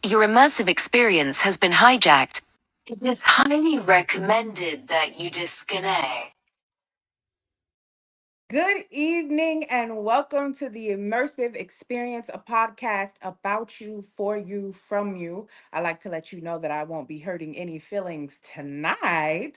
Your immersive experience has been hijacked. It is highly recommended that you disconnect. Good evening and welcome to the Immersive Experience, a podcast about you, for you, from you. I like to let you know that I won't be hurting any feelings tonight.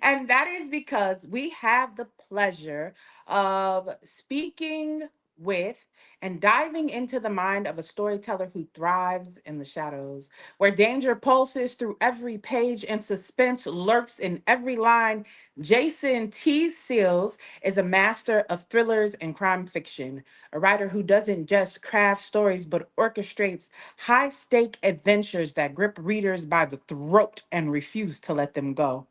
And that is because we have the pleasure of speaking with and diving into the mind of a storyteller who thrives in the shadows, where danger pulses through every page and suspense lurks in every line. Jason T. Seals is a master of thrillers and crime fiction, a writer who doesn't just craft stories but orchestrates high stake adventures that grip readers by the throat and refuse to let them go.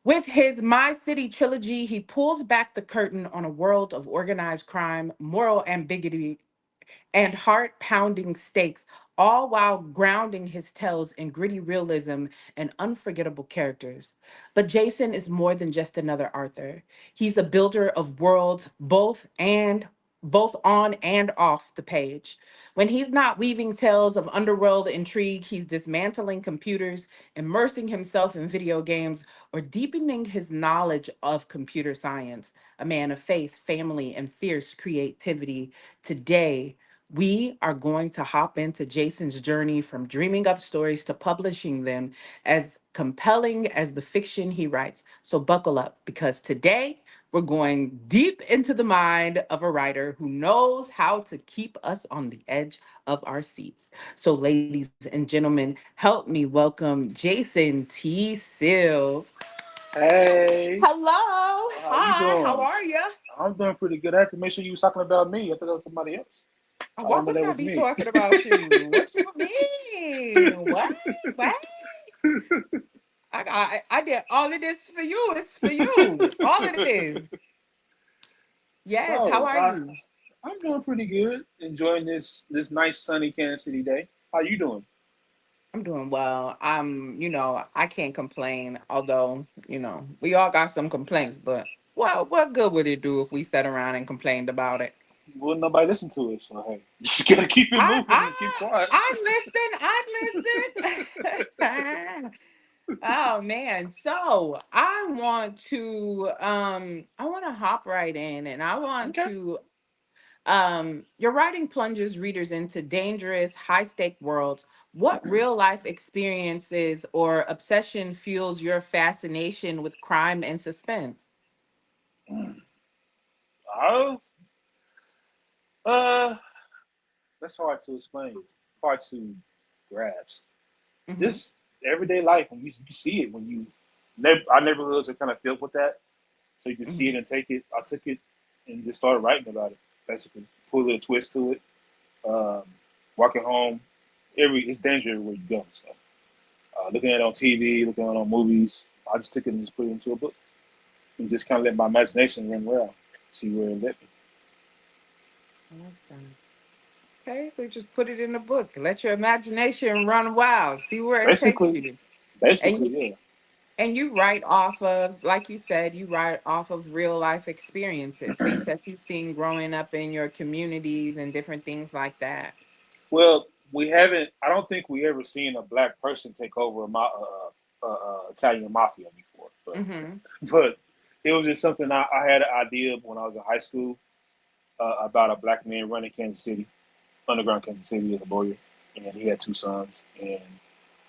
With his My City trilogy, he pulls back the curtain on a world of organized crime, moral ambiguity, and heart pounding stakes, all while grounding his tales in gritty realism and unforgettable characters. But Jason is more than just another Arthur. He's a builder of worlds, both on and off the page. When he's not weaving tales of underworld intrigue, he's dismantling computers, immersing himself in video games, or deepening his knowledge of computer science. A man of faith, family, and fierce creativity. Today, we are going to hop into Jason's journey from dreaming up stories to publishing them as compelling as the fiction he writes. So buckle up because today we're going deep into the mind of a writer who knows how to keep us on the edge of our seats. So, ladies and gentlemen, help me welcome Jason T. Seals. Hey, Hello. how you Hi. How doing? are you? I'm doing pretty good. I had to make sure you was talking about me. I thought that was somebody else. I Why didn't know wouldn't that I was be me. talking about you? What you mean? What? What? I did all of this for you. It's for you. All of this. Yes. How So, are you? I'm doing pretty good. Enjoying this nice sunny Kansas City day. How you doing? I'm doing well. I can't complain. Although, we all got some complaints, but what good would it do if we sat around and complained about it? Well, nobody listen to it, so hey, you just gotta keep it I moving and keep I quiet. I listen. Oh man. So I want to hop right in and I want Okay. to your writing plunges readers into dangerous, high stake worlds. What real life experiences or obsession fuels your fascination with crime and suspense? Oh, uh, that's hard to explain. Hard to grasp. Hmm. Just everyday life when you see it when our neighborhoods are kind of filled with that, so you just see Hmm. it and take it. I took it and just started writing about it. Basically, put a little twist to it. Um, Walking home, it's danger everywhere you go. So looking at it on TV, looking at it on movies, I just took it and just put it into a book and just kind of let my imagination run wild, see where it led me. I like that. Okay, so just put it in a book. Let your imagination run wild. See where it takes Basically, you. And basically, yeah. And you write off of, like you said, you write off of real life experiences, things that you've seen growing up in your communities and different things like that. Well, we haven't. I don't think we ever seen a black person take over Italian mafia before, but Mm-hmm. but it was just something I had an idea when I was in high school about a black man running Kansas City, underground Kansas City as a lawyer, and he had two sons, and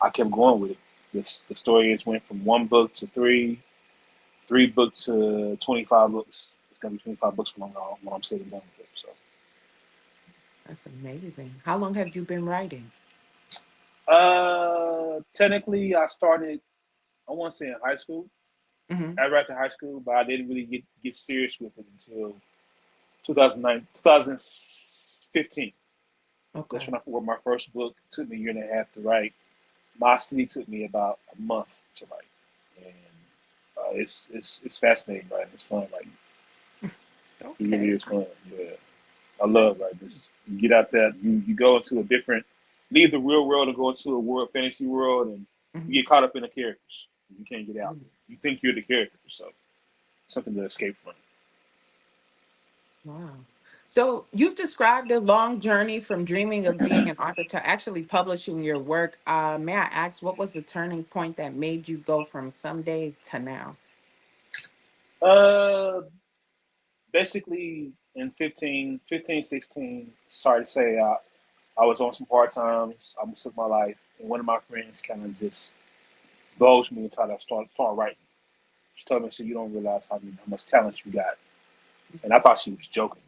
I kept going with it. The story has went from one book to three books to 25 books. It's gonna be 25 books when I'm sitting down with it. That's amazing. How long have you been writing? So technically, I started. I want to say in high school. Mm-hmm. Right after high school, but I didn't really get serious with it until 2009, 2015. That's Okay. when I wrote my first book. It took me a year and a half to write. My City took me about a month to write, and it's fascinating writing. It's fun writing. It really Okay. is fun. Yeah, I love writing this. You get out there, you go into a different, leave the real world and go into a world, fantasy world, and you Mm-hmm. get caught up in the characters. You can't get out. You think you're the character, so something to escape from. Wow. So you've described a long journey from dreaming of being an author to actually publishing your work. May I ask, what was the turning point that made you go from someday to now? Uh, Basically in 16, sorry to say, I was on some hard times. I almost took my life, and one of my friends kind of just bulged me until I start writing. She told me, "So you don't realize how much talent you got," and I thought she was joking.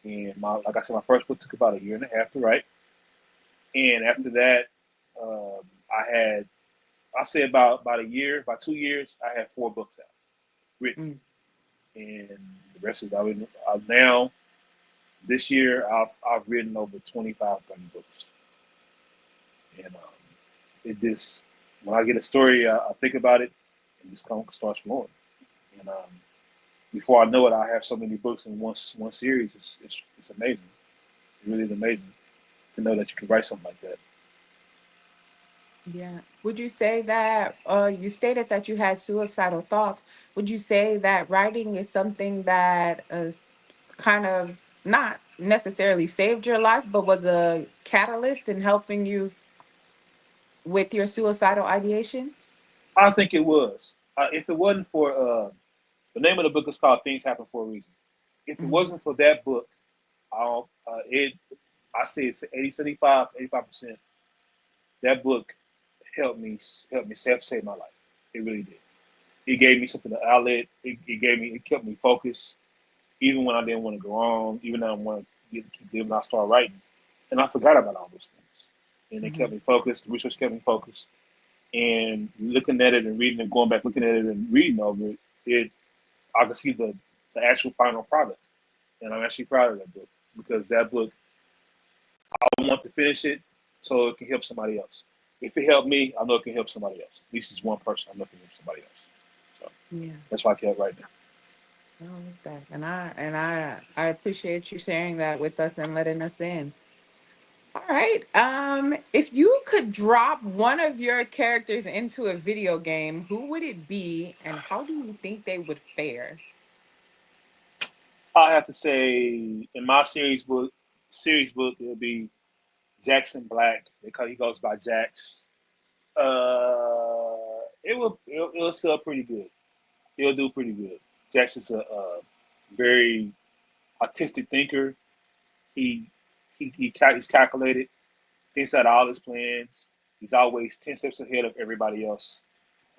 And like I said, my first book took about a year and a half to write, and after that, I had I say about a year, about 2 years, I had 4 books out written, Mm. and the rest is now. This year, I've written over 25, 30 books, and it just when I get a story, I think about it, and just kind of starts flowing. And before I know it, I have so many books in one series. It's amazing. It really is amazing to know that you can write something like that. Yeah. Would you say that you stated that you had suicidal thoughts? Would you say that writing is something that is kind of not necessarily saved your life, but was a catalyst in helping you with your suicidal ideation? I think it was. If it wasn't for the name of the book is called "Things Happen for a Reason." If it Mhm. wasn't for that book, it I say it's 80, 75, 85%. That book helped me save my life. It really did. It gave me something to outlet. It kept me focused, even when I didn't want to go on, even when I want to keep living. I started writing, and I forgot about all those things, and it kept Mhm. me focused. The research kept me focused, and looking at it and reading and going back, looking at it and reading over it, I could see the actual final product, and I'm actually proud of that book because that book I want to finish it so it can help somebody else. If it helped me, I know it can help somebody else. At least it's one person. I know it can help somebody else. So Yeah. that's why I kept writing. I like that. And I appreciate you sharing that with us and letting us in. All right. If you could drop one of your characters into a video game, who would it be and how do you think they would fare? I have to say, in my series book, it'll be Jackson Black because he goes by Jax. It'll sell pretty good. It'll do pretty good. Jax is a very artistic thinker. He he's calculated, thinks out all his plans. He's always 10 steps ahead of everybody else.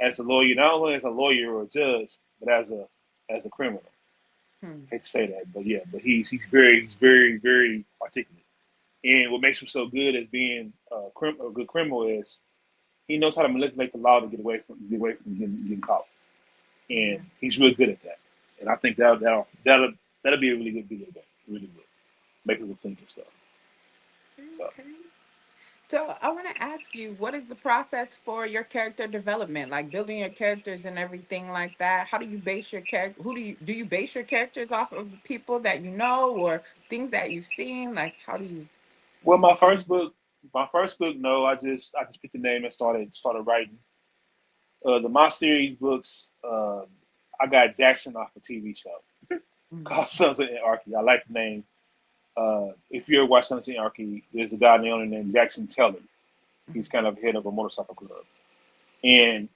As a lawyer, not only as a lawyer or a judge, but as a criminal. Hmm. I hate to say that, but yeah, but he's very articulate. And what makes him so good as being a good criminal is he knows how to manipulate the law to get away from getting caught, and Yeah. he's really good at that. And I think that'll be a really good video game. Really good, make people think and stuff. So, Okay. So I want to ask you, what is the process for your character development, like building your characters and everything like that? How do you base your character? Who do you base your characters off of people that you know or things that you've seen? Like, how do you? well, my first book, no, I just picked the name and started writing. The my series books, I got Jackson off a TV show Mm. called Sons of Anarchy. I like the name. If you ever watch Sons of Anarchy, there's a guy named Jackson Teller. He's kind of head of a motorcycle club. And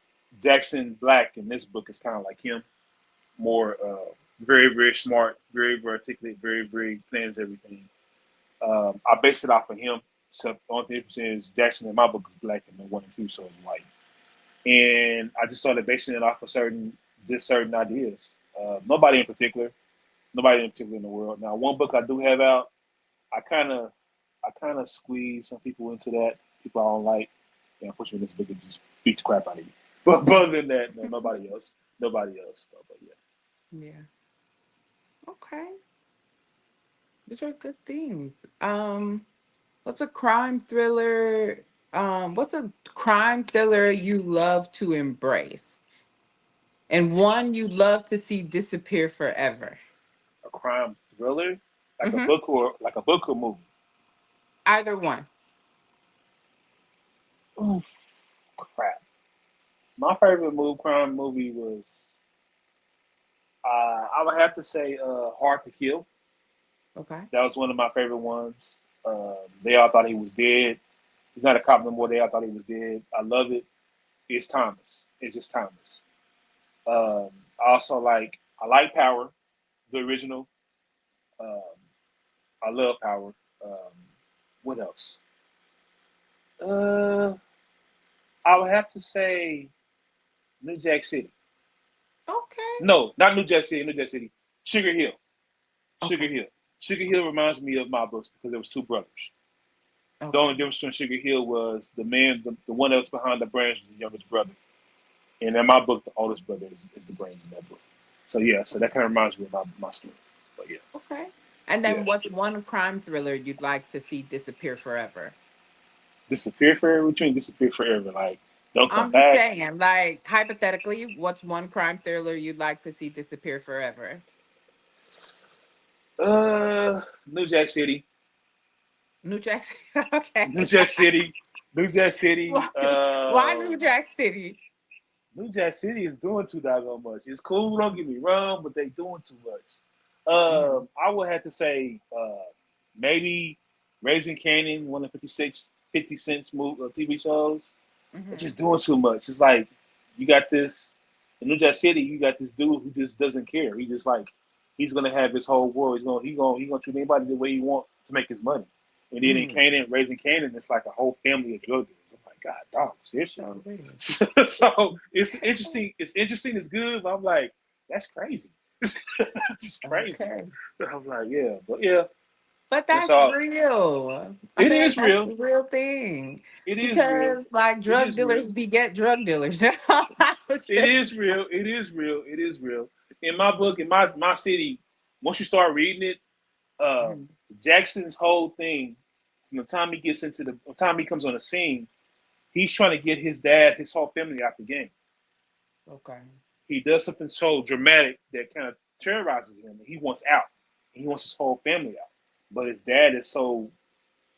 Jackson Black in this book is kind of like him, more very, very smart, very, very articulate, very, very plans everything. I based it off of him. So the only difference is Jackson in my book is black and the 1 and 2 so is white. And I just started basing it off of certain ideas. Nobody in particular in the world. Now, one book I do have out, I kind of, I kind of squeeze some people into that. People I don't like. Yeah, unfortunately, this book would just beat the crap out of you. But other than that, no, nobody else. Nobody else. No, but yeah. Yeah. Okay. These are good things. What's a crime thriller? What's a crime thriller you love to embrace? And one you love to see disappear forever? A crime thriller, like a Mm-hmm. book or movie. Either one. Oof, crap. My favorite crime movie was I would have to say Hard to Kill. Okay. That was one of my favorite ones. They all thought he was dead. He's not a cop no more. They all thought he was dead. I love it. It's timeless. It's just timeless. I like Power, the original. Um, I love Power. Um, what else? Uh, I would have to say New Jack City. Okay. No, not New Jack City. New Jack City. Sugar Hill. Sugar Okay. Hill. Sugar Hill reminds me of my books because there was two brothers. The Okay. only difference between Sugar Hill was the one that was behind the branch was the youngest brother. And in my book, the oldest brother is the brains in that book. So yeah, so that kind of reminds me of my story. But yeah, Okay. And yeah. then what's one crime thriller you'd like to see disappear forever? Disappear forever. What you mean disappear forever? Like don't come I'm just back. saying, like, hypothetically, what's one crime thriller you'd like to see disappear forever? New Jack City. New Jack City. New Okay. Jack City. New Jack City. Why, why New Jack City? New Jack City is doing too doggone much. It's cool, don't get me wrong, but they doing too much. Hmm. I would have to say maybe Raising Canyon, one of 50 Cent's TV shows. They're Hmm. just doing too much. It's like you got this in New Jack City. You got this dude who just doesn't care. He just like he's gonna have his whole world. He's gonna treat anybody the way he wants to make his money. And then in Hmm. Canaan, Raising Canaan, it's like a whole family of drug dealers. I'm like, God, dog, seriously. So weird. So it's interesting. It's interesting. It's good. But I'm like, that's crazy. It's crazy. Okay. I'm like, yeah, but yeah, But that's that's all. real. I It feel like is that's real. the real thing. It is real. Because like It drug is real. dealers beget drug dealers. It is real. It is real. It is real. In my book, in my city, once you start reading it, uh, Mhm. Jackson's whole thing, from the time he gets into the time he comes on the scene, he's trying to get his dad, his whole family out the game. Okay. He does something so dramatic that kind of terrorizes him. He wants out. He wants his whole family out. But his dad is so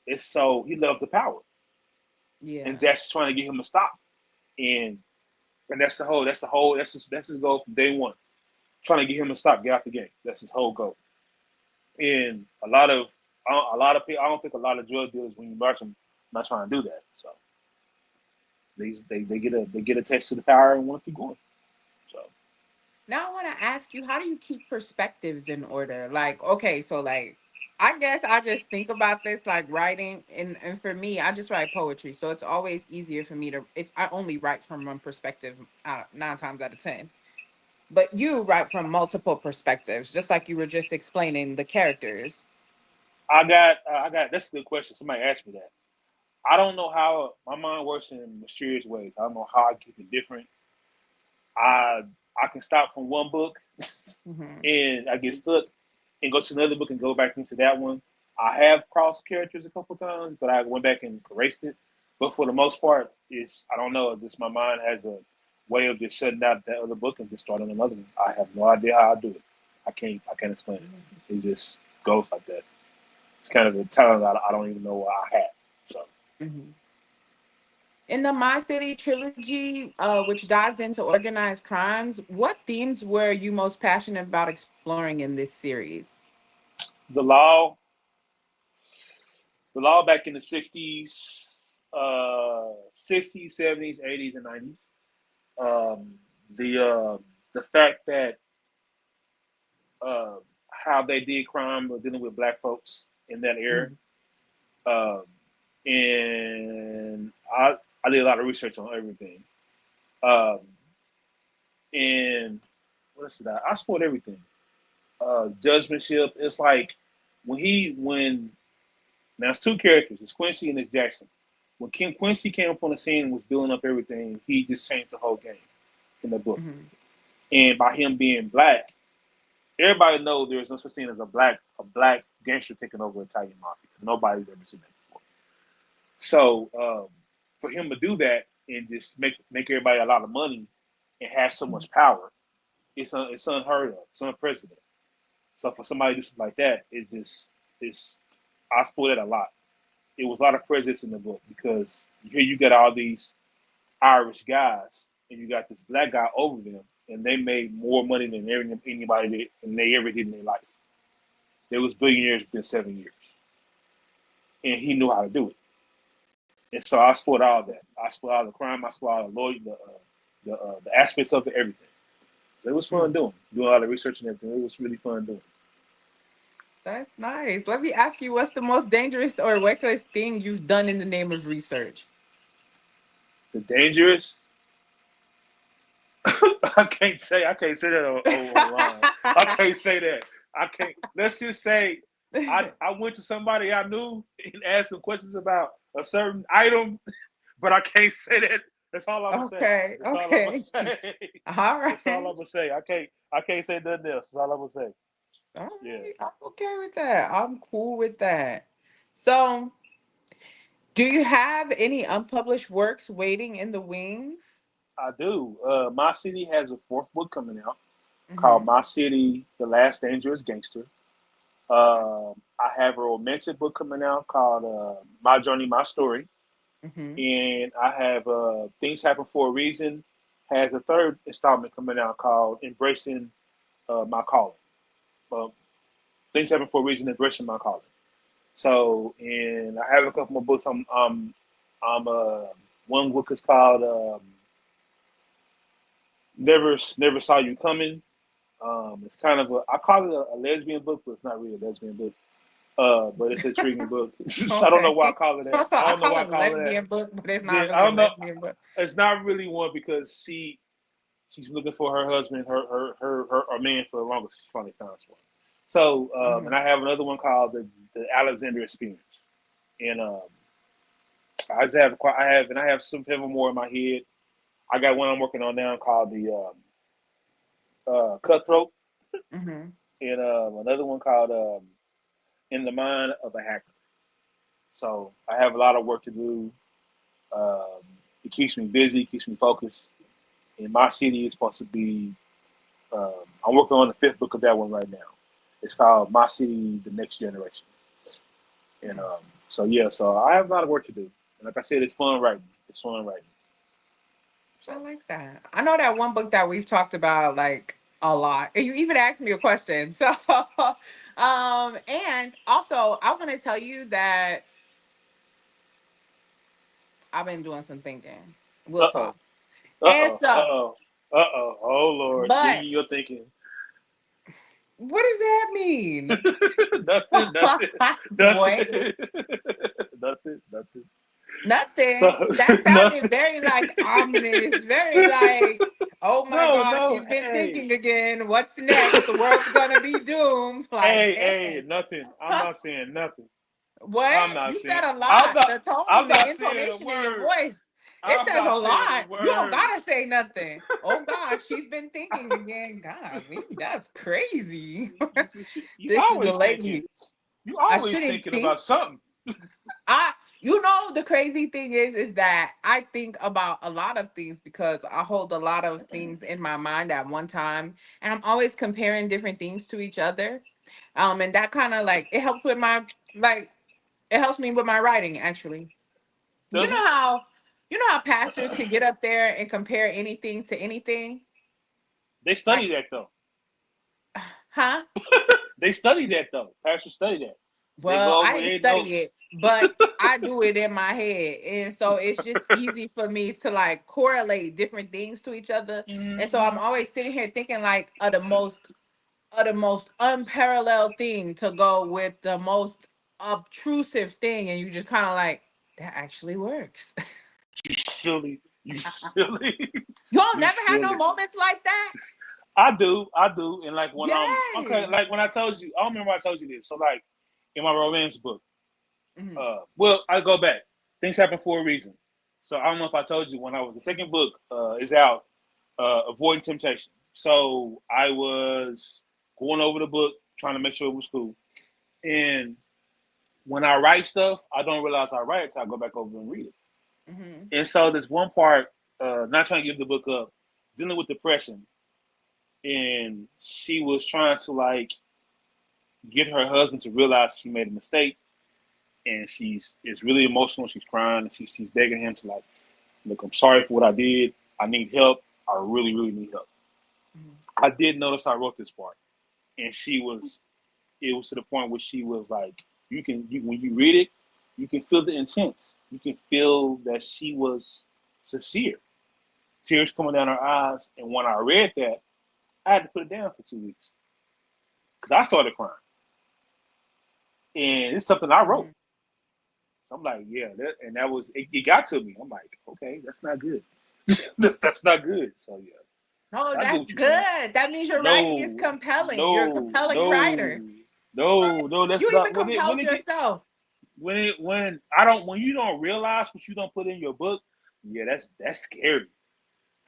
he loves the power, and Yeah. Jackson's trying to get him to stop. And that's his goal from day one. Trying to get him to stop, get out the game. That's his whole goal. And a lot of people, I don't think a lot of drug dealers, when you watch them, not trying to do that. So they get attached to the power and want to keep going. So Now I want to ask you, how do you keep perspectives in order? Like, okay, so like I guess I just think about this like writing and for me, I just write poetry. So it's always easier for me to it's I only write from one perspective nine times out of ten. But you write from multiple perspectives, just like you were just explaining the characters. I got that's a good question. Somebody asked me that. I don't know how my mind works in mysterious ways. I don't know how I keep it different. I I can stop from one book Hmm. and I get stuck and go to another book and go back into that one. I have crossed characters a couple times, but I went back and erased it. But for the most part, it's I don't know. Just my mind has a way of just shutting out that other book and just starting another one. I have no idea how I do it. I can't explain it. It just goes like that. It's kind of a talent I don't even know what I have. So Hmm. In the My City trilogy, which dives into organized crimes, what themes were you most passionate about exploring in this series? the law, the law back in the '60s, '70s, '80s, and '90s. Um, the fact that uh, how they did crime dealing with black folks in that era. Mhm. Um, and I did a lot of research on everything. Um, and what else did I spoiled everything. Judgmentship. It's like when now it's two characters. It's Quincy and it's Jackson. When Kim Quincy came up on the scene and was building up everything, he just changed the whole game in the book. Mhm. And by him being black, everybody knows there's no such thing as a black gangster taking over Italian mafia. Nobody's ever seen that before. So for him to do that and just make everybody a lot of money and have so Mhm. much power, it's unheard of. It's unprecedented. So for somebody to do something like that, it's I spoil that a lot. It was a lot of prejudice in the book because here you got all these Irish guys and you got this black guy over them, and they made more money than anybody did, and they ever did in their life. There was billionaires within 7 years, and he knew how to do it. And so I explored all that. I explored all the crime. I explored all the lawyer, the aspects of it, everything. So it was fun doing all the research and everything. It was really fun doing. That's nice. Let me ask you, what's the most dangerous or reckless thing you've done in the name of research? The dangerous. I can't say that online. I can't say that. I can't. Let's just say I went to somebody I knew and asked some questions about a certain item, but I can't say that. That's all I'm gonna say. Okay, That's all I'm gonna okay. say. All That's all right. I'm gonna say. I can't say nothing else. That's all I'm gonna say. All Yeah, right. I'm okay with that. I'm cool with that. So, do you have any unpublished works waiting in the wings? I do. My city has a fourth book coming out called Mm-hmm. My City: The Last Dangerous Gangster. I have a romantic book coming out called My Journey, My Story, Mm-hmm. and I have Things Happen for a Reason has a third installment coming out called Embracing My Calling. Uh, Things Happen for a Reason, Embracing My Calling. So, and I have a couple more books. I'm one book is called Never Saw You Coming. It's kind of I call it a lesbian book, but it's not really a lesbian book. But it's an intriguing book. I don't know Okay. why I call it that. So I I don't know call why I it a call it that. lesbian book, but it's not Yeah, I really a don't know. lesbian book. It's not really one because she's looking for her husband, her man for the longest. She finally found one. So, Mm-hmm. and I have another one called the Alexander Experience, and I have some several more in my head. I got one I'm working on now called the Cutthroat, Mm-hmm. and another one called In the Mind of a Hacker. So I have a lot of work to do. Um, it keeps me busy, keeps me focused. And my city is supposed to be. I'm working on the fifth book of that one right now. It's called My City: The Next Generation. And so yeah, so I have a lot of work to do. And like I said, it's fun writing. It's fun writing. I So like that. I know that one book that we've talked about like a lot. And you even asked me a question. So and also I want to tell you that I've been doing some thinking. We'll uh oh, talk. And so, oh Lord, but digging your thinking. what does that mean? Nothing, nothing, Boy, nothing, nothing. So nothing. That sounded nothing. very like ominous, very like, oh my No, gosh, no, she's been hey, thinking again. What's next? The world's gonna be doomed. Like, hey, nothing. I'm dang. not saying nothing. I'm What? not You saying. said a I'm lot. not. The I'm tone, the not saying a intonation in your word. voice. It I'm says not a saying a lot. You don't word. gotta say nothing. Oh gosh, she's been thinking again. Golly, that's crazy. You This is a always thinking. lady. You I always shouldn't thinking think. about something. I you know the crazy thing is that I think about a lot of things because I hold a lot of things in my mind at one time and I'm always comparing different things to each other. And that kind of like it helps with my like it helps me with my writing actually. You Does know it? how you know how pastors could get up there and compare anything to anything? They Like, study that though. huh? They study that though. Pastors study that. They Well, go I over didn't their study notes. it, but I do it in my head. And so it's just easy for me to like correlate different things to each other. And so I'm Mhm. always sitting here thinking like of the most unparalleled thing to go with the most obtrusive thing. And you just kind of like, that actually works. You silly. You silly. Y'all You never had no silly. moments like that? I do, and like when I'm okay, Yes. like when I told you, I don't remember I told you this. So like in my romance book, Mhm. well, I go back. Things happen for a reason. So I don't know if I told you when I was the second book is out, avoiding temptation. So I was going over the book, trying to make sure it was cool, and when I write stuff, I don't realize I write it, so I go back over and read it. Mhm. And so there's one part, not trying to give the book up, dealing with depression, and she was trying to like get her husband to realize she made a mistake, and she's is really emotional. She's crying, and she's begging him to like, look, I'm sorry for what I did. I need help. I really, really need help. Mhm. I did notice I wrote this part, and she was. it was to the point where she was like, when you read it, you can feel the intense. You can feel that she was sincere. Tears coming down her eyes. And when I read that, I had to put it down for 2 weeks because I started crying. And it's something I wrote. Mhm. So I'm like, yeah, and that was it got to me. I'm like, okay, that's not good. that's not good. So yeah. Oh, So I get that's what you're saying. good. That means your writing is No, compelling. You're a no, compelling writer. no, no, What? no. That's You not even compelled yourself. when you don't realize what you don't put in your book. Yeah, that's scary.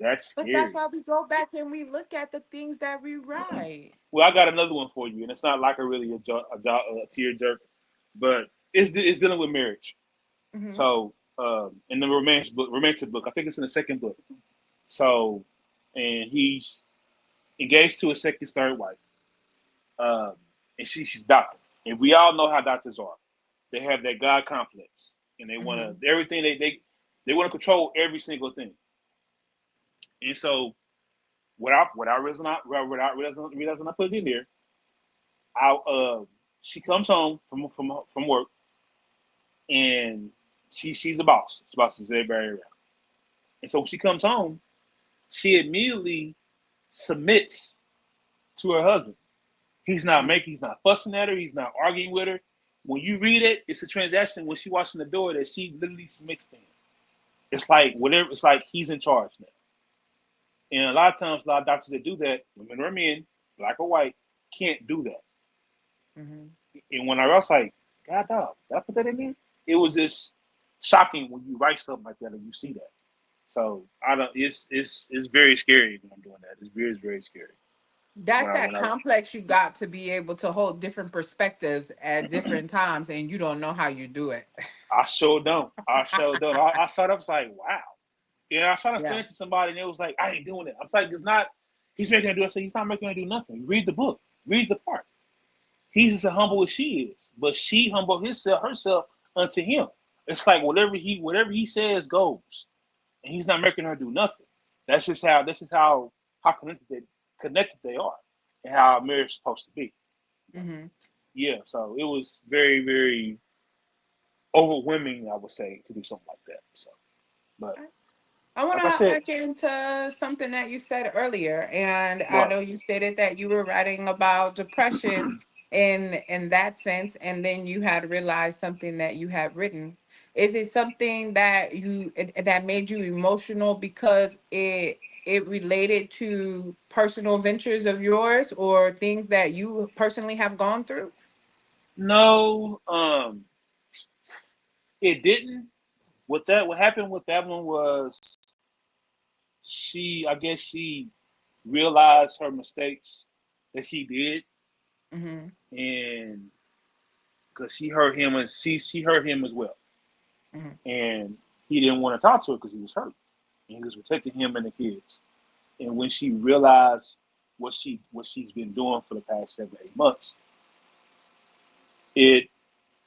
That's But that's scary. why we go back and we look at the things that we write. Well, I got another one for you, and it's not like a tear jerk, but it's dealing with marriage. Hmm. So in the romantic book, I think it's in the second book. So, and he's engaged to his third wife, um, and she's a doctor, and we all know how doctors are. They have that God complex, and they want Hmm. to everything they want to control every single thing. And so, without realizing I put it in there, I she comes home from work, and she's a boss. The boss is very around, and so when she comes home, she immediately submits to her husband. He's not fussing at her. He's not arguing with her. When you read it, it's a transaction when she walks in the door that she literally submits to him. It's like whatever. It's like he's in charge now. And a lot of times, a lot of doctors that do that, women or men, black or white, can't do that. Hmm. And when I was like, God dog, did I put that in there? It was just shocking when you write something like that and you see that. So I don't. It's very scary when I'm doing that. It's very scary That's that when I complex you got to be able to hold different perspectives at different times, and you don't know how you do it. I sure don't. I sure don't. I started. I was like, wow. And I was trying to explain Yeah. it to somebody, and it was like, I ain't doing it. I'm like, it's not. He's making her do it. So he's not making her do nothing. Read the book. Read the part. He's just as humble as she is, but she humbled herself unto him. It's like whatever he says goes, and he's not making her do nothing. That's just how connected they are, and how a marriage is supposed to be. Hmm. Yeah, so it was very overwhelming, I would say, to do something like that. So, but I want to like I hop said, back into something that you said earlier, and I what? know you stated that you were writing about depression in that sense, and then you had realized something that you had written. Is it something that that made you emotional because it related to personal ventures of yours or things that you personally have gone through? No, it didn't. What happened with that one was I guess she realized her mistakes that she did, Hmm. and because she hurt him, and she hurt him as well, Hmm. and he didn't want to talk to her because he was hurt, and he was protecting him and the kids. And when she realized what she's been doing for the past 7 8 months, it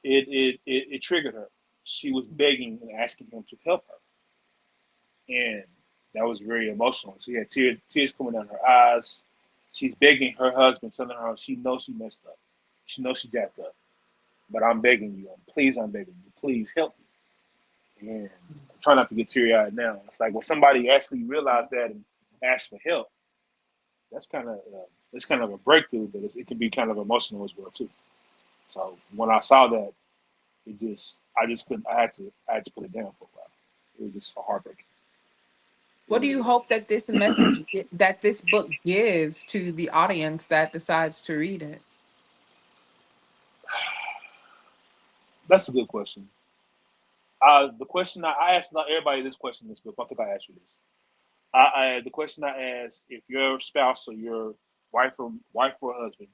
it triggered her. She was begging and asking him to help her, and that was very emotional. She had tears coming down her eyes. She's begging her husband, telling her she knows she messed up. She knows she jacked up. But I'm begging you, I'm begging you, please help me. And I'm trying not to get teary eyed now. It's like when somebody actually realized that and asked for help, that's kind of it's kind of a breakthrough, but it can be kind of emotional as well too. So when I saw that, I just couldn't. I had to put it down for a while. It was just heartbreaking. It What do really you was. hope that this message that this book gives to the audience that decides to read it? That's a good question. The question I asked not everybody this question in this book. I think I asked you this. The question I asked: if your spouse or your wife or husband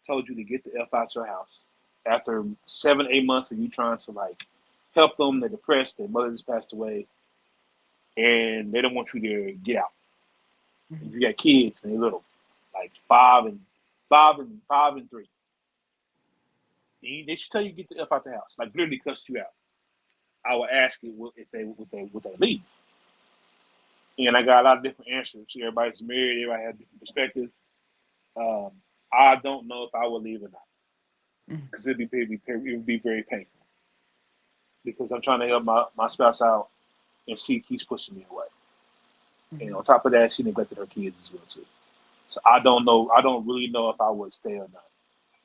told you to get the f out your house after 7 8 months of you trying to like help them, they're depressed, their mother just passed away, and they don't want you to get out. And Mhm. you got kids and they're little, like 5 and 3. They should tell you to get the f out the house, like literally cuss you out. I would ask it if would they leave. And I got a lot of different answers. Everybody's married. Everybody has different perspectives. Um, I don't know if I would leave or not. Mhm. because it would be very painful because I'm trying to help my spouse out and she keeps pushing me away. And Mhm. on top of that, she neglected her kids as well too. So I don't know. I don't really know if I would stay or not.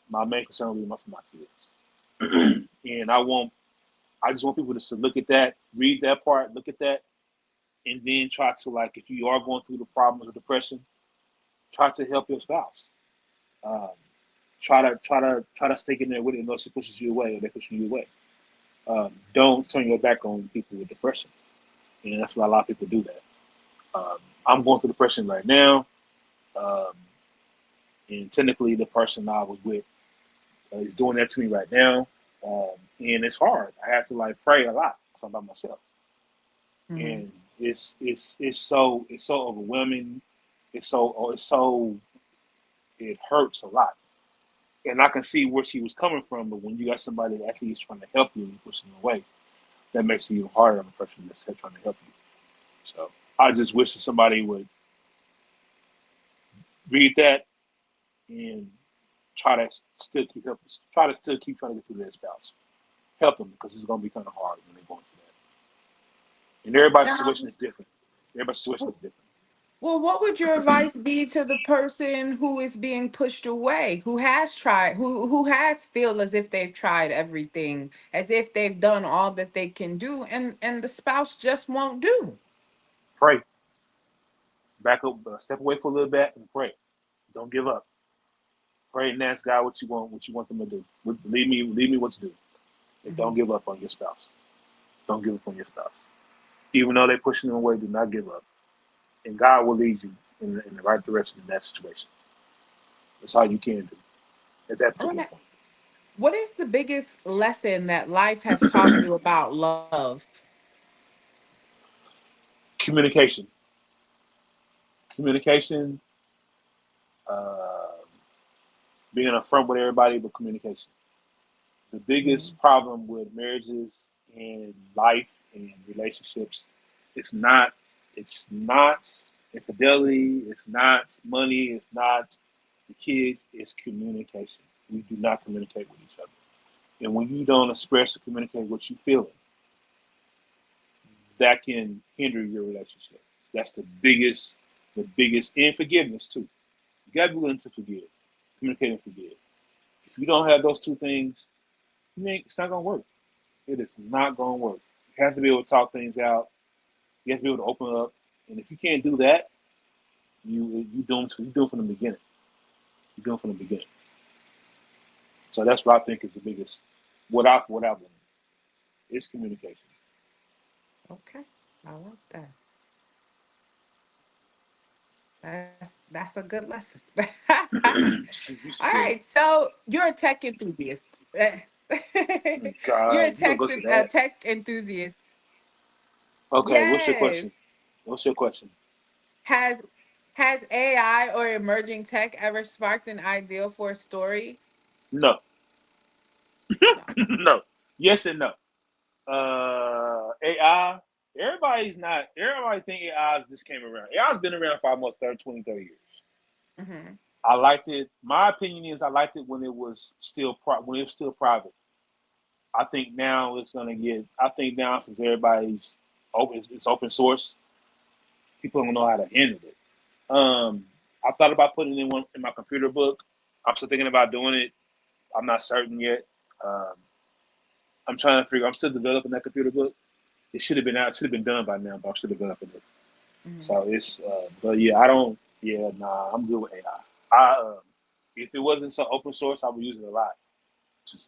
My main concern would be for my kids, and I just want people to look at that, read that part, look at that, and then try to like if you are going through the problems of depression, try to help your spouse. Um, try to stick in there with it unless it pushes you away or they push you away. Don't turn your back on people with depression, and that's a lot of people do that. I'm going through depression right now, um, and technically the person I was with is doing that to me right now, and it's hard. I have to like pray a lot because I'm by myself, Mhm. and it's so overwhelming. It's so it hurts a lot, and I can see where she was coming from. But when you got somebody that actually is trying to help you and you pushing them away, that makes it even harder on the person that's trying to help you. So I just wish that somebody would read that and try to still keep helping, try to still keep trying to get through their spouse. Help them because it's going to be kind of hard when they're going through that. And everybody's Now, situation is different. Everybody's situation is different. well, what would your advice be to the person who is being pushed away, who has tried, who has feel as if they've tried everything, as if they've done all that they can do, and the spouse just won't do? Pray, back up, step away for a little bit and pray. Don't give up. Pray and ask God what you want them to do. Leave me what to do, and don't Mhm. give up on your spouse. Don't give up on your spouse. Even though they're pushing them away, do not give up, and God will lead you in the right direction in that situation. That's all you can do at that I want particular to. point. What is the biggest lesson that life has taught you about love? Communication, communication, uh, being upfront with everybody, but communication. The Mhm. biggest problem with marriages and life and relationships, it's not, it's not infidelity, it's not money, it's not the kids, it's communication. We do not communicate with each other. And when you don't express or communicate what you feel, that can hinder your relationship. That's the biggest, and forgiveness too. You gotta be willing to forgive, communicate and forgive. If you don't have those two things, it's not gonna work. It is not gonna work. You have to be able to talk things out. You have to be able to open up. And if you can't do that, you doom from the beginning. You doom from the beginning. So that's what I think is the biggest. What I've learned is communication. Okay, I like that. That's a good lesson. You All silly. right, so you're a tech enthusiast. You're God, a you gonna go to that? tech enthusiast. Okay, what's your Yes. question? What's your question? Has has AI or emerging tech ever sparked an ideal for a story? No, No. no. Yes and no. AI. Everybody's not. Everybody think AI's just came around. AI's been around for almost 30, 20, 30 years. Hmm. I liked it. My opinion is I liked it when it was still when it was still private. I think now it's gonna get. I think now since everybody's open, it's open source. People don't know how to handle it. I thought about putting it in one in my computer book. I'm still thinking about doing it. I'm not certain yet. Um, I'm trying to figure. I'm still developing that computer book. It should have been out. It should have been done by now, but I'm still developing it. Hmm. So it's. But yeah, I don't. Yeah, nah. I'm good with AI. If it wasn't so open source, I would use it a lot.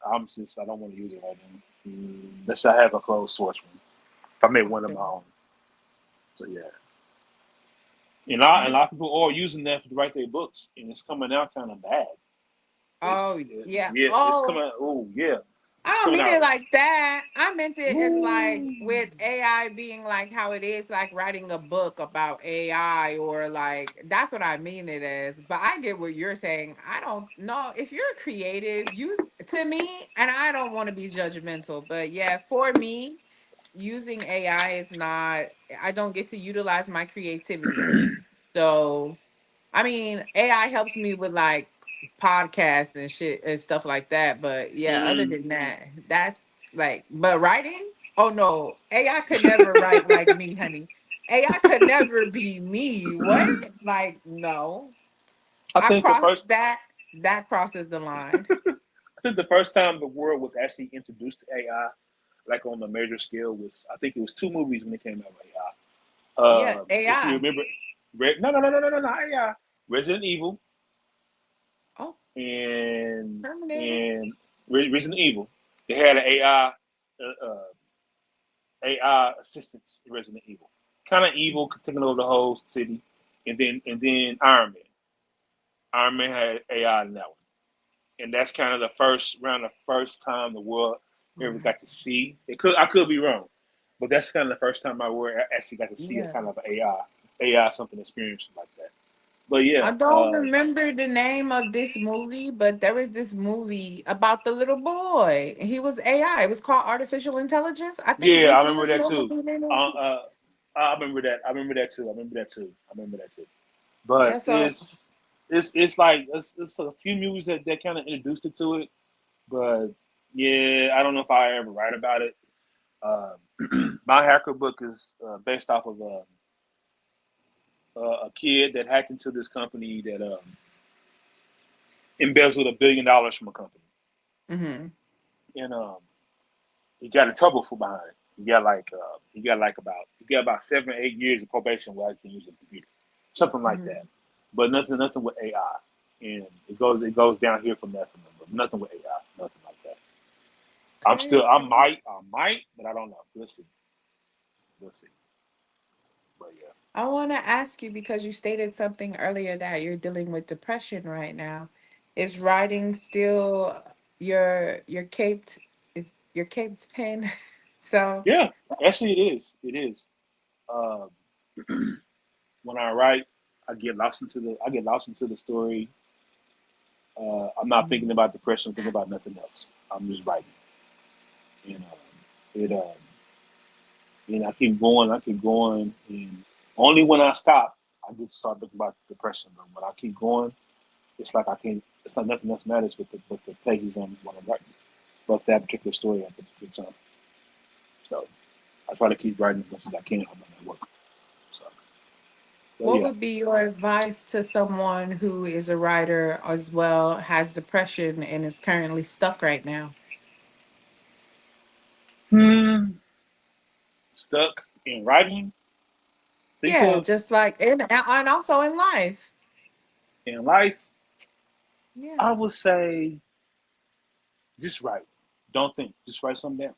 I don't want to use it right now. Unless I have a closed source one. If I made I one of feel my it. own. So yeah. And a lot of people are using that to write their books, and it's coming out kind of bad. Oh yeah. Yeah, it's Oh, coming out. Oh yeah, I it's don't coming mean out. it like that. I meant it as like Ooh. with AI being like how it is, like writing a book about AI, or like that's what I mean it as. But I get what you're saying. I don't know if you're creative, use to me, and I don't want to be judgmental, but yeah, for me, using AI is not, I don't get to utilize my creativity. So I mean, AI helps me with like podcasts and shit and stuff like that. But yeah, other Mm. than that, that's like, but writing, oh no, AI could never write like me, honey. AI could never be me. What? Like, no. I I think the crossed first, that. That crosses the line. I think the first time the world was actually introduced to AI, like on a major scale, was I think it was two movies when it came out with AI. Yeah, If you AI. remember, no, AI, Resident Evil, Oh, and Terminator. and Resident Evil. They had an AI assistants in Resident Evil, kind of evil, taking over the whole city, and then Iron Man. Iron Man had AI in that one, and that's kind of the first time the world ever Right. got to see. I could be wrong, but that's kind of the first time my world actually got to see a Yeah. kind of AI something experience like that. But I yeah, don't remember the name of this movie, but there was this movie about the little boy. He was AI. It was called Artificial Intelligence. I think yeah, I Reese remember that Witherspoon was too. in the Uh, movie. uh, I remember that. I remember that too. I remember that too. I remember that too. But Yeah, so it's like it's a few movies that kind of introduced it to it. But yeah, I don't know if I ever write about it. My hacker book is based off of a kid that hacked into this company that embezzled $1 billion from a company, hmm and he got in trouble for behind it. He got about 7 or 8 years of probation where I can use a computer, something like that. hmm But nothing with AI, and it goes down here from that from them. But nothing with AI, nothing like that. I'm okay, still okay. I might, but I don't know. We'll see. But yeah, I want to ask you because you stated something earlier that you're dealing with depression right now. Is writing still your caped is your caped pen? So yeah. Actually, it is. It is. Um, when I write, I get lost into the story. I'm not thinking Mhm. about depression. I'm thinking about nothing else. I'm just writing. You know, it. And I keep going. I keep going. And only when I stop, I get to start thinking about depression. But when I keep going, it's like I can't. It's like nothing else matters but the pages I'm when I'm writing. But that particular story at the particular time. So I try to keep writing as much as I can on my work. So, but What yeah. would be your advice to someone who is a writer as well, has depression, and is currently stuck right now? Hmm. Stuck in writing. Think Yeah, of just like and also in life. in life. Yeah. I would say just write. Don't think. Just write something down.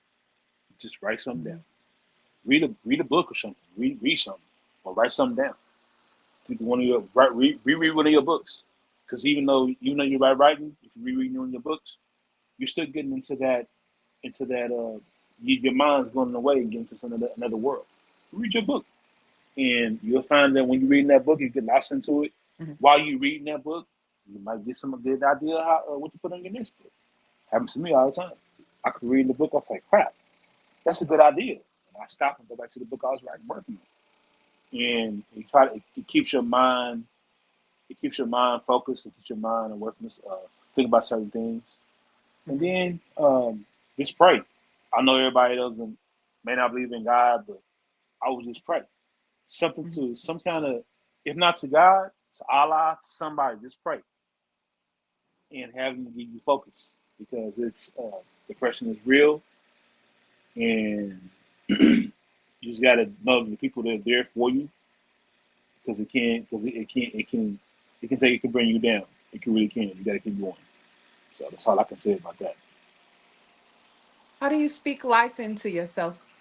Just write something down. Mhm. Read a book or something. Read something or write something down. Think one of your reread one of your books. Because even though you're writing, if you reread one of your books, you're still getting into that your mind's going away and getting into another world. Read your book, and you'll find that when you're reading that book, you get lost into it. Mhm. While you're reading that book, you might get some good idea how what to put on your next book. Happens to me all the time. I could read the book, I was like, crap, that's a good idea. And I stop and go back to the book I was writing, working on. And it keeps your mind focused, it keeps your mind away from this, think about certain things. And Mhm. then just pray. I know everybody doesn't may not believe in God, but I would just pray. Something Mhm. to some kind of, if not to God, to Allah, to somebody, just pray and have them give you focus because it's depression is real, and you just gotta know the people that are there for you because it can bring you down. It can really can. You gotta keep going. So that's all I can say about that. How do you speak life into yourself?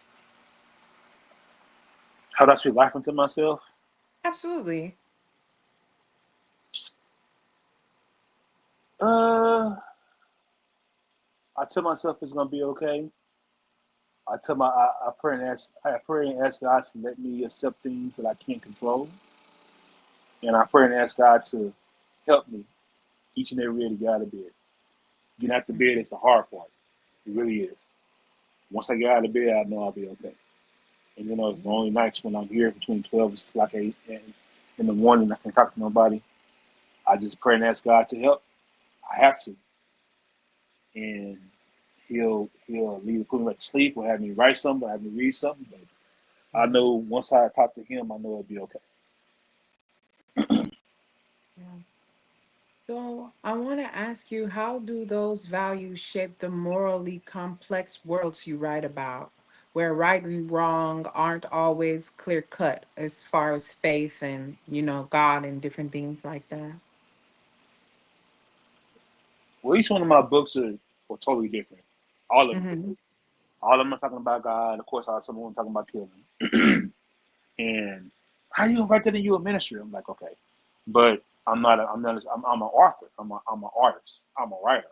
How do I speak life into myself? Absolutely. Uh, I tell myself it's gonna be okay. I pray and ask God to let me accept things that I can't control, and I pray and ask God to help me each and every day to get out of bed. Getting out of bed is the hard part. It really is. Once I get out of bed, I know I'll be okay. And it's the Mhm. only nights when I'm here between 12 and like 8 in the morning. I can talk to nobody. I just pray and ask God to help. I have to, and he'll either put me right to sleep or have me write something, or have me read something. But I Mhm. know once I talk to him, I know it'll be okay. Yeah. So I want to ask you, how do those values shape the morally complex worlds you write about, where right and wrong aren't always clear cut as far as faith and, God and different things like that? Well, each one of my books are totally different. All of them. Mm-hmm. All of them are talking about God. Of course, I have some of them talking about killing. And how you gonna write that in your ministry? I'm like, okay, but I'm an author. I'm an artist. I'm a writer.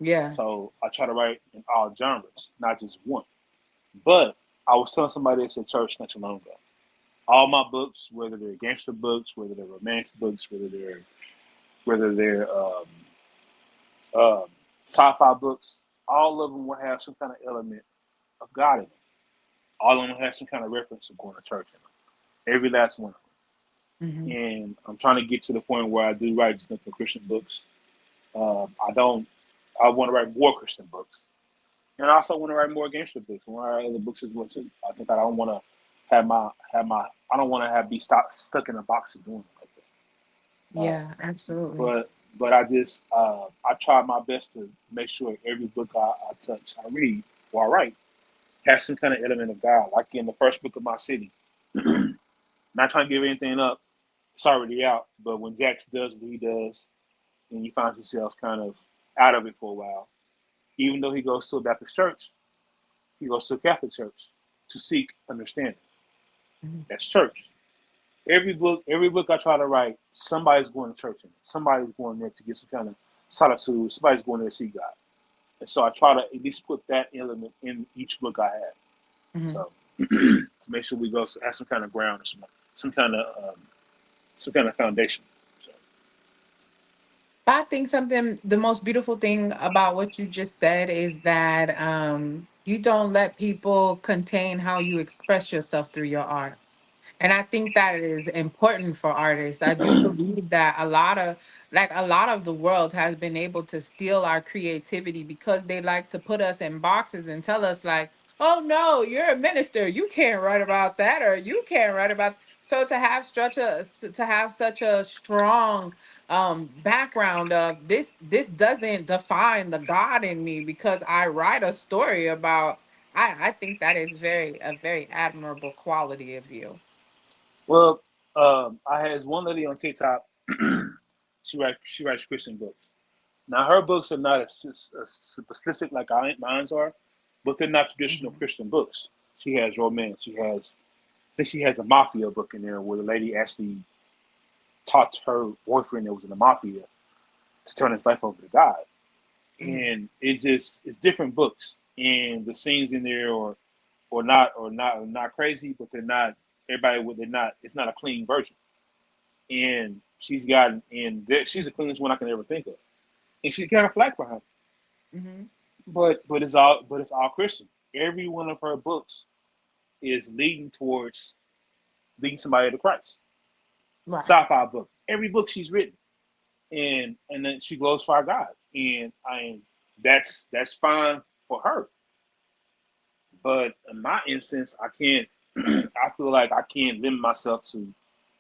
Yeah. So I try to write in all genres, not just one. But I was telling somebody this at church not too long ago. All my books, whether they're gangster books, whether they're romance books, whether they're um, sci-fi books, all of them will have some kind of element of God in them. All of them have some kind of reference of going to church in them. Every last one of Mm-hmm. them. And I'm trying to get to the point where I do write just nothing Christian books. I don't. I want to write more Christian books, and I also want to write more gangster books. I want to write other books as well too. I think I don't want to have my. I don't want to have be stuck in a box of doing it like that. Yeah, absolutely. But I just I try my best to make sure every book I touch, I read or I write has some kind of element of God. Like in the first book of my city, not trying to give anything up. It's already out, but when Jax does what he does, and he finds himself kind of out of it for a while, even though he goes to a Baptist church, he goes to a Catholic church to seek understanding. Mhm. That's church. Every book I try to write, somebody's going to church in it. Somebody's going there to get some kind of solitude. Somebody's going there to see God. And so I try to at least put that element in each book I have. Mhm. So to make sure we go have some kind of ground or some kind of some kind of foundation. So, I think something, the most beautiful thing about what you just said is that you don't let people contain how you express yourself through your art. And I think that is important for artists. I do believe that a lot of the world has been able to steal our creativity because they like to put us in boxes and tell us like, "Oh no, you're a minister. You can't write about that or you can't write about." So to have such a strong background of this doesn't define the God in me because I write a story about. I think that is a very admirable quality of you. well, I had one lady on TikTok. She writes Christian books. Now her books are not as specific like mine's are, but they're not traditional Mhm. Christian books. She has romance. I think she has a mafia book in there where the lady actually taught her boyfriend that was in the mafia to turn his life over to God. Mhm. And it's different books, and the scenes in there or not crazy, but they're not everybody would they're not. It's not a clean version, and she's the cleanest one I can ever think of, and she got a flack behind it. Mhm. But it's all Christian. Every one of her books is leading towards leading somebody to Christ. Right. Sci-fi book. Every book she's written, and then she glorifies God, and that's fine for her. But in my instance, I can't. I feel like I can't limit myself to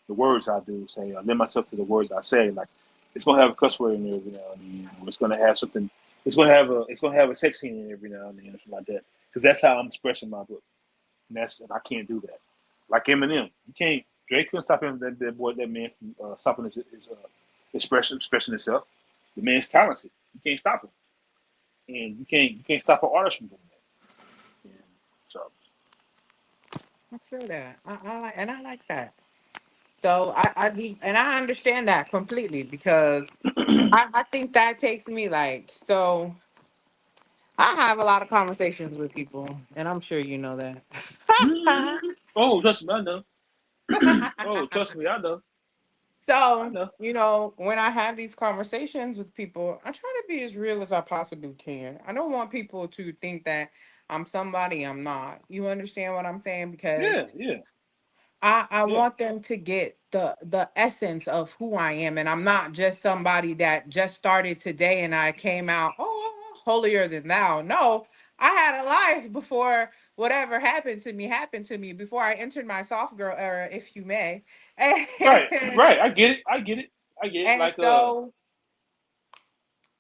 the words I do say. I limit myself to the words I say. Like it's gonna have a cuss word in there every now and then. Or it's gonna have something. It's gonna have a sex scene in every now and then, or something like that. Because that's how I'm expressing my book, and I can't do that. Like Eminem, you can't. Drake couldn't stop him. That man from stopping his expressing himself. The man's talented. You can't stop him, and you can't stop an artist from doing that. And so. I feel that. I like that. So and I understand that completely because I think that takes me like so. I have a lot of conversations with people, and I'm sure you know Mhm. that. Oh, trust me, I know. Oh, trust me, I know. I So, know. when I have these conversations with people, I try to be as real as I possibly can. I don't want people to think that I'm somebody I'm not. You understand what I'm saying? Because Yeah, yeah. I Yeah. want them to get the essence of who I am, and I'm not just somebody that just started today and I came out holier than thou. No, I had a life before whatever happened to me before I entered my soft girl era, if you may, Right. and, Right. I get it. I get it. I get it. and Like so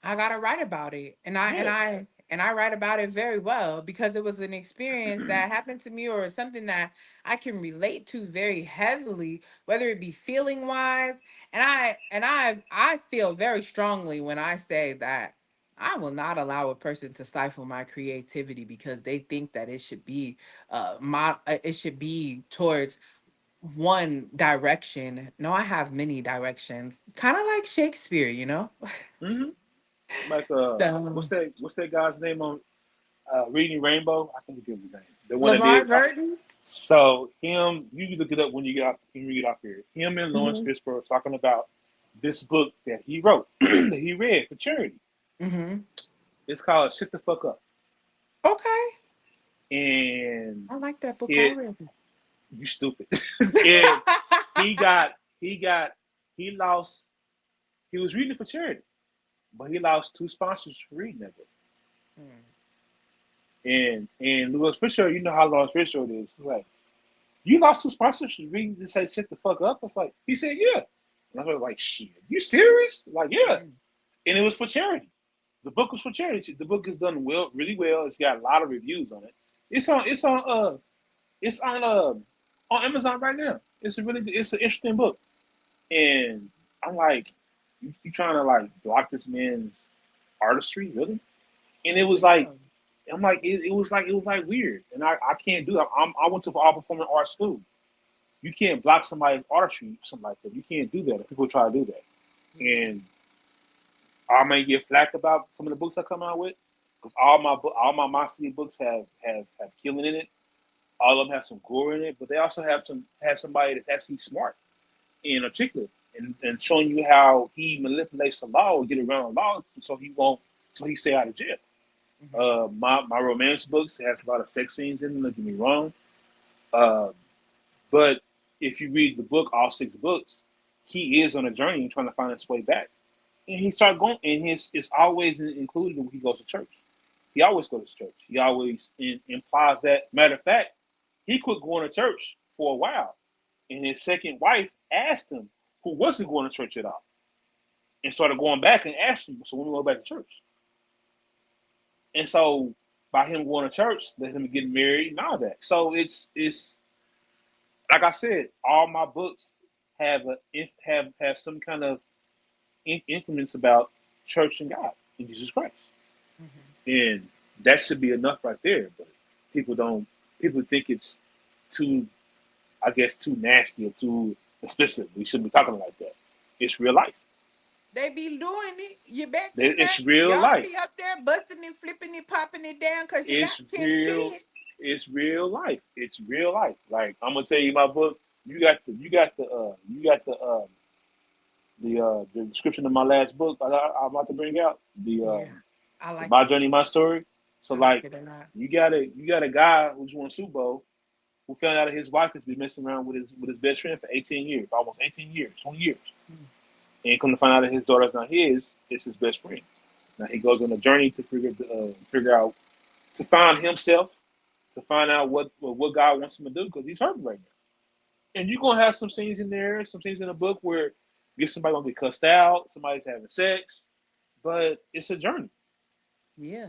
I gotta write about it, and yeah. I write about it very well because it was an experience that happened to me or something that I can relate to very heavily, whether it be feeling wise. And I feel very strongly when I say that I will not allow a person to stifle my creativity because they think that it should be towards one direction. No, I have many directions, kind of like Shakespeare, you know. Hmm. Like So what's that guy's name on Reading Rainbow? I can't think of his name. The one that Lamar did. Burton. So him, you can look it up when you get off here. Him and Lawrence Hmm. Fishburne was talking about this book that he wrote that he read for charity. Hmm. It's called "Shut the Fuck Up," Okay, and I like that book it already. you stupid. And he got he got he lost. He was reading it for charity, but he lost two sponsors for reading that book. Mm. And Lewis Fisher, you know how Lawrence Fisher is. He's like, you lost two sponsors for reading to say shut the fuck up. I was like, he said, yeah. And I was like, shit, you serious? Like, yeah. Mm. And it was for charity. The book was for charity. The book is done well, really well. It's got a lot of reviews on it. It's on Amazon right now. It's an interesting book. And I'm like, you trying to like block this man's artistry, really? And it was like, No. I'm like, it was like weird, and I can't do that. I went to all performing arts school. You can't block somebody's artistry, something like that. You can't do that. If people try to do that, Yeah. and I may get flack about some of the books I come out with, because all my City books have killing in it. All of them have some gore in it, but they also have somebody that's actually smart and articulate, and showing you how he manipulates the law, get around the law, so he stay out of jail. Hmm. My romance books has a lot of sex scenes in them. Don't get me wrong, uh, but if you read the book, all six books, he is on a journey trying to find his way back, and he started going. And his it's always included when he goes to church. He always goes to church. He always implies that. Matter of fact, he quit going to church for a while, and his second wife asked him who wasn't going to church at all, and started going back and asked him, "So when we go back to church?" And so by him going to church, let him get married and all that. So it's like I said, all my books have some kind of influence about church and God and Jesus Christ, Hmm. and that should be enough right there. But people don't. People think it's too, I guess, too nasty or too explicit. We shouldn't be talking like that. It's real life. They be doing it. You bet they It's not. real Y'all life. be up there busting it, flipping it, popping it down because you got It's 10 real. kids. It's real life. It's real life. Like I'm gonna tell you my book. You got the description of my last book I'm about to bring out Yeah, I the like my it. journey, my story. So I like like it a lot. you got a guy who's won Super Bowl who found out that his wife has been messing around with his best friend for 18 years, almost 18 years, 20 years, Mm. and come to find out that his daughter's not his, it's his best friend. Now he goes on a journey to figure out to find himself, to find out what God wants him to do because he's hurting right now. And you're gonna have some scenes in there, some scenes in the book where get somebody gonna be cussed out, somebody's having sex, but it's a journey. Yeah,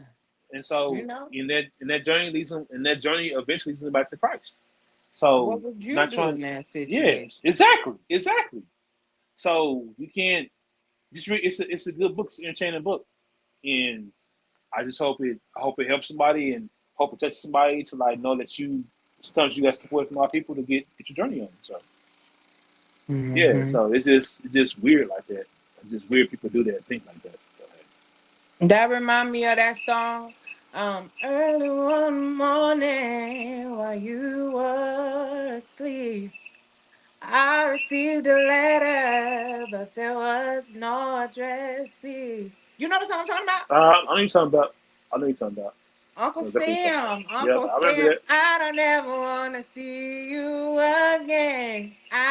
And you so know, in that journey leads them, and that journey eventually leads them back to Christ. what So would you not do trying, in that yeah, situation? exactly. So you can't just read. It's a good book, it's an entertaining book, and I hope it helps somebody and hope it touches somebody to like know that you sometimes you got support from a lot of people to get your journey on. So yeah, Hmm. so it's just weird like that. It's just weird people do that, think like that. Go ahead. That remind me of that song, early one morning while you were asleep. I received a letter, but there was no address. See, you know the song I'm talking about? I know you're talking about. I know you're talking about. I Uncle know exactly what you're talking about. Sam, Yep, Uncle I remember Sam, that. I don't ever want to see you again.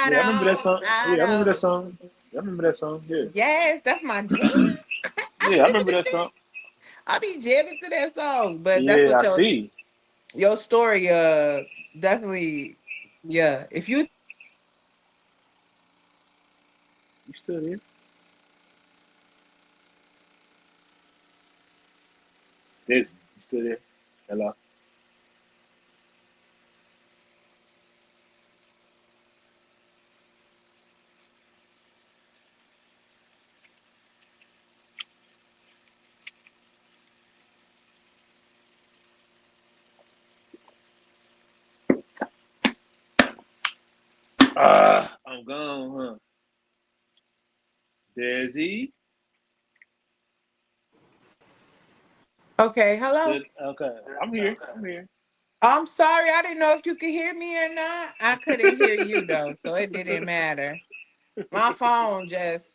I Yeah, I remember that don't, song. I Yeah, I remember that don't. song. Yeah, I remember that song. Yeah, Yes, that's my jam. I yeah, I be living remember the that thing. song. I be jamming to that song. But that's Yeah, what I see. your story definitely, yeah. If you You still there? Dizzy, you still there? Hello. I'm gone, huh? Dizzy, okay, hello. still okay? I'm here. I'm here. I'm sorry, I didn't know if you could hear me or not. I couldn't hear you though, so it didn't matter. My phone just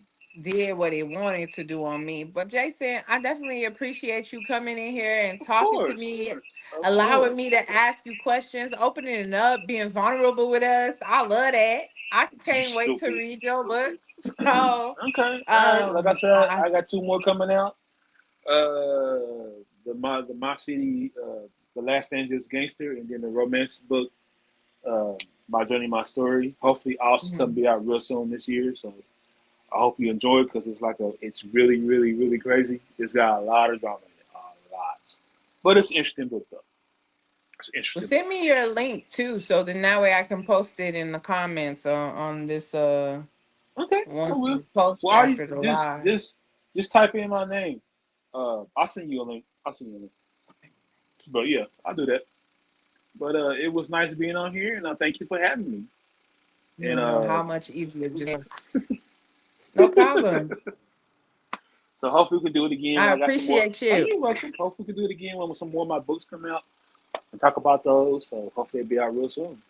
did what it wanted to do on me. But Jason, I definitely appreciate you coming in here and Of talking to course, me, of allowing course. me to ask you questions, opening it up, being vulnerable with us. I love that. I can't wait to Stupid. read your books. So, Okay, all right. Like I said, I I got two more coming out. The my city, the Last Angeles Gangster, and then the romance book, uh, My Journey, My Story. Hopefully, all mhm. something be out real soon this year. So I hope you enjoy it because it's really, really, really crazy. It's got a lot of drama in it, a lot. But it's an interesting book though. It's an Well, interesting book. send me your link too, so then that way I can post it in the comments on this Okay, I once will. you post Well, are you after the live. just type in my name. I'll send you a link. I'll send you a link. But yeah, I'll do that. But it was nice being on here, and I thank you for having me. You And don't know how much easier just no problem. so hopefully we can do it again I when I got some more. appreciate Oh, you. you're welcome. Hopefully we can do it again when some more of my books come out and talk about those. So hopefully it'll be out real soon.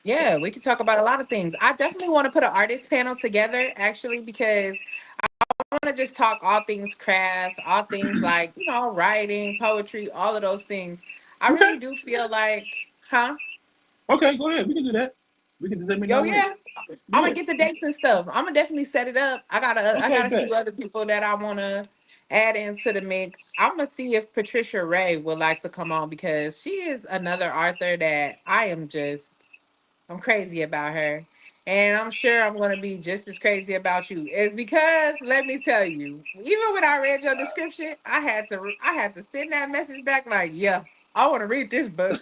Yeah, we can talk about a lot of things. I definitely want to put an artist panel together actually because I want to just talk all things crafts, all things like, writing, poetry, all of those things. I Okay. really do feel like, huh? Okay, go ahead. We can do that. We can just let me Yo, know when. yeah. I'm gonna Yeah. get the dates and stuff. I'm gonna definitely set it up. I Okay, got a few bet. other people that I wanna add into the mix. I'm gonna see if Patricia Ray would like to come on because she is another author that I'm crazy about her. And I'm sure I'm gonna be just as crazy about you. It's because let me tell you, even when I read your description, I had to send that message back like, yeah, I want to read this book.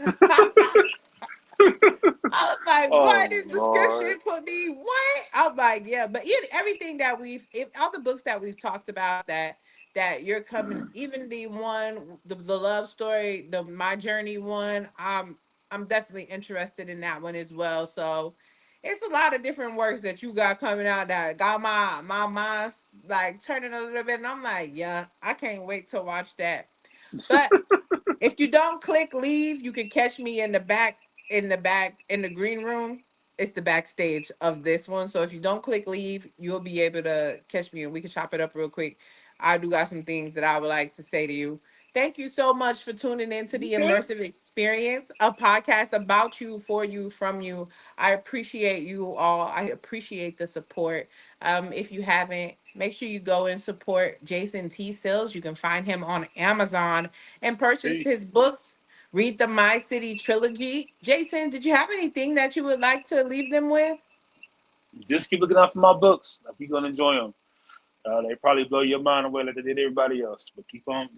I was like, what? Oh This Lord. description put me what? I'm like, yeah, but everything that all the books that we've talked about that you're coming, even the love story, the My Journey one, I'm definitely interested in that one as well. So it's a lot of different works that you got coming out that got my mind like turning a little bit, and I'm like, yeah, I can't wait to watch that. But if you don't click leave, you can catch me in the green room. It's the backstage of this one. So if you don't click leave, you'll be able to catch me and we can chop it up real quick. I do got some things that I would like to say to you. Thank you so much for tuning in to the Okay. Immersive Experience, a podcast about you, for you, from you. I appreciate you all. I appreciate the support. If you haven't, make sure you go and support Jason T. Sills. You can find him on Amazon and purchase Peace. his books. Read the My City trilogy. Jason, did you have anything that you would like to leave them with? Just keep looking out for my books. I think you're gonna enjoy them. They probably blow your mind away like they did everybody else, but keep on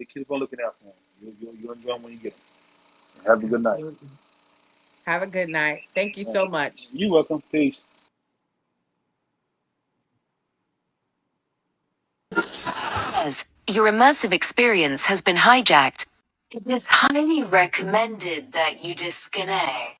looking out for them. You'll enjoy them when you get them. Have a good night. Absolutely. Have a good night. Thank you so much. You're welcome. Peace. Says your immersive experience has been hijacked. It is highly recommended that you disconnect.